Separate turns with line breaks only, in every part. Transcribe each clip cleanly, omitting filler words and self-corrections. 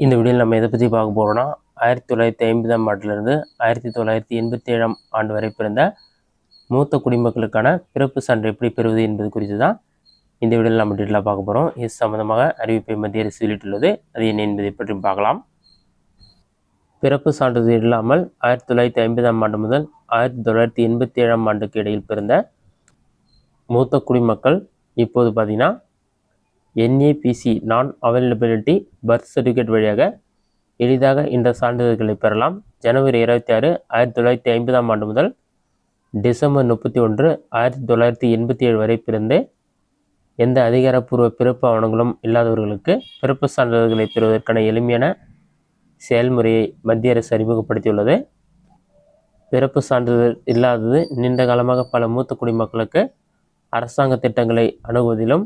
இந்த வீடியோவில் நம்ம எதை பற்றி பார்க்க போகிறோம்னா 1950ஆம் ஆண்டிலிருந்து 1987ஆம் ஆண்டு வரை பிறந்த மூத்த குடிமக்களுக்கான பிறப்பு சான்று எப்படி பெறுவது என்பது குறித்து தான் இந்த வீடியோவில் நம்ம டீட்டெயிலாக பார்க்க போகிறோம். இது சம்பந்தமாக அறிவிப்பை மத்திய அரசு வெளியிட்டுள்ளது. அது என்ன என்பதை பற்றி பார்க்கலாம். பிறப்பு சான்றிதழ் இல்லாமல் 1950ஆம் ஆண்டு முதல் 1987ஆம் ஆண்டுக்கு இடையில் பிறந்த மூத்த குடிமக்கள் இப்போது பார்த்தீங்கன்னா NAPC நான் அவைலபிலிட்டி பர்த் சர்டிஃபிகேட் வழியாக எளிதாக இந்த சான்றிதழ்களை பெறலாம். ஜனவரி 26, 1950ஆம் ஆண்டு முதல் டிசம்பர் 31, 1987 வரை பிறந்து எந்த அதிகாரப்பூர்வ பிறப்பு ஆவணங்களும் இல்லாதவர்களுக்கு பிறப்பு சான்றிதழ்களை பெறுவதற்கான எளிமையான செயல்முறையை மத்திய அரசு அறிமுகப்படுத்தியுள்ளது. பிறப்பு சான்றிதழ் இல்லாதது நீண்ட காலமாக பல மூத்த குடிமக்களுக்கு அரசாங்க திட்டங்களை அணுகுவதிலும்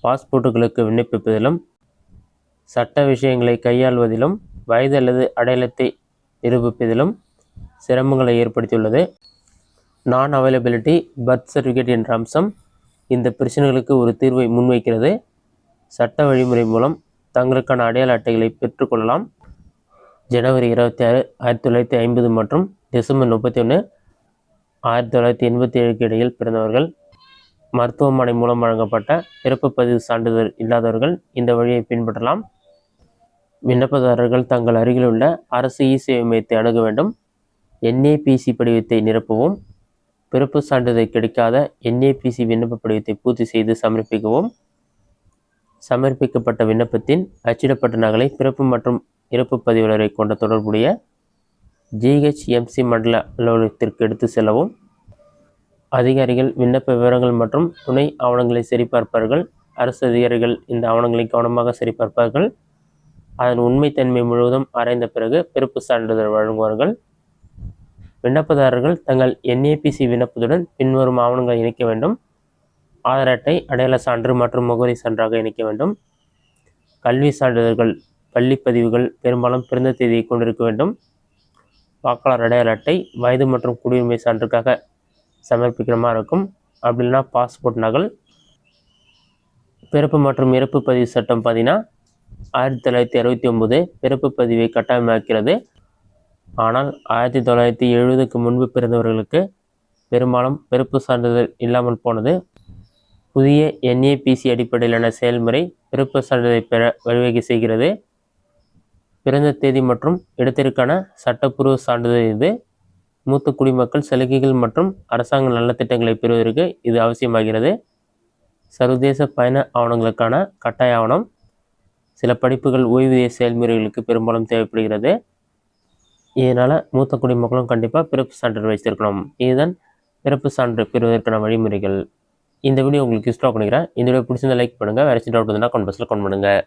பாஸ்போர்ட்டுகளுக்கு விண்ணப்பிப்பதிலும் சட்ட விஷயங்களை கையாள்வதிலும் வயது அல்லது அடையாளத்தை நிரூபிப்பதிலும் சிரமங்களை ஏற்படுத்தியுள்ளது. நான் அவைலபிலிட்டி பர்த் சர்டிஃபிகேட் என்ற அம்சம் இந்த பிரச்சனைகளுக்கு ஒரு தீர்வை முன்வைக்கிறது. சட்ட வழிமுறை மூலம் தங்களுக்கான அடையாள அட்டைகளை பெற்றுக்கொள்ளலாம். ஜனவரி 26, 1950 மற்றும் டிசம்பர் 31, 1987க்கு இடையில் பிறந்தவர்கள், மருத்துவமனை மூலம் வழங்கப்பட்ட பிறப்பு பதிவு சான்றிதழ் இல்லாதவர்கள் இந்த வழியை பின்பற்றலாம். விண்ணப்பதாரர்கள் தங்கள் அருகில் உள்ள அரசு சேவை மையத்தை அணுக வேண்டும். NAPC படிவத்தை நிரப்பவும். பிறப்பு சான்றிதழ் கிடைக்காத NAPC விண்ணப்ப படிவத்தை பூர்த்தி செய்து சமர்ப்பிக்கவும். சமர்ப்பிக்கப்பட்ட விண்ணப்பத்தின் அச்சிடப்பட்ட நகலை பிறப்பு மற்றும் இறப்பு பதிவாளரை கொண்ட தொடர்புடைய GHMC மண்டல அலுவலகத்திற்கு எடுத்து செல்லவும். அதிகாரிகள் விண்ணப்ப விவரங்கள் மற்றும் துணை ஆவணங்களை சரிபார்ப்பார்கள். அரசு அதிகாரிகள் இந்த ஆவணங்களை கவனமாக சரிபார்ப்பார்கள். அதன் உண்மைத்தன்மை முழுவதும் ஆராய்ந்த பிறகு பிறப்பு சான்றிதழ் வழங்குவார்கள். விண்ணப்பதாரர்கள் தங்கள் NAPC விண்ணப்பத்துடன் பின்வரும் ஆவணங்களை இணைக்க வேண்டும். ஆதார் அட்டை, அடையாள சான்று மற்றும் முகவரி சான்றாக இணைக்க வேண்டும். கல்வி சான்றிதழ்கள், பள்ளி பதிவுகள் பெரும்பாலும் பிறந்த தேதியை கொண்டிருக்க வேண்டும். வாக்காளர் அடையாள அட்டை, வயது மற்றும் குடியுரிமை சான்றுக்காக சமர்ப்பிக்கிற மாதிரி இருக்கும். அப்படி இல்லைனா பாஸ்போர்ட் நகல். பிறப்பு மற்றும் இறப்பு பதிவு சட்டம் பார்த்தீங்கன்னா 1969 பிறப்பு பதிவை கட்டாயமாக்கிறது. ஆனால் 1970க்கு முன்பு பிறந்தவர்களுக்கு பெரும்பாலும் பிறப்பு சான்றிதழ் இல்லாமல் போனது. புதிய NAPC அடிப்படையிலான செயல்முறை பிறப்பு சான்றிதழை பெற வழிவகை செய்கிறது. பிறந்த தேதி மற்றும் இடத்திற்கான சட்டப்பூர்வ சான்றிதழ் இது. மூத்த குடிமக்கள் சலுகைகள் மற்றும் அரசாங்க நலத்திட்டங்களை பெறுவதற்கு இது அவசியமாகிறது. சர்வதேச பயண ஆவணங்களுக்கான கட்டாய ஆவணம். சில படிப்புகள் ஓய்வூதிய செயல்முறைகளுக்கு பெரும்பாலும் தேவைப்படுகிறது. இதனால் மூத்த குடிமக்களும் கண்டிப்பாக பிறப்பு சான்றிதழ் வைத்திருக்கணும். இதுதான் பிறப்பு சான்று பெறுவதற்கான வழிமுறைகள். இந்த வீடியோ உங்களுக்கு யூஸ்ஃபுல்லாக பண்ணிக்கிறேன். இந்த வீடியோ பிடிச்சிருந்தா லைக் பண்ணுங்கள். வேறு டவுட் இருந்தால் கமெண்ட் பாக்ஸில் கமெண்ட் பண்ணுங்கள்.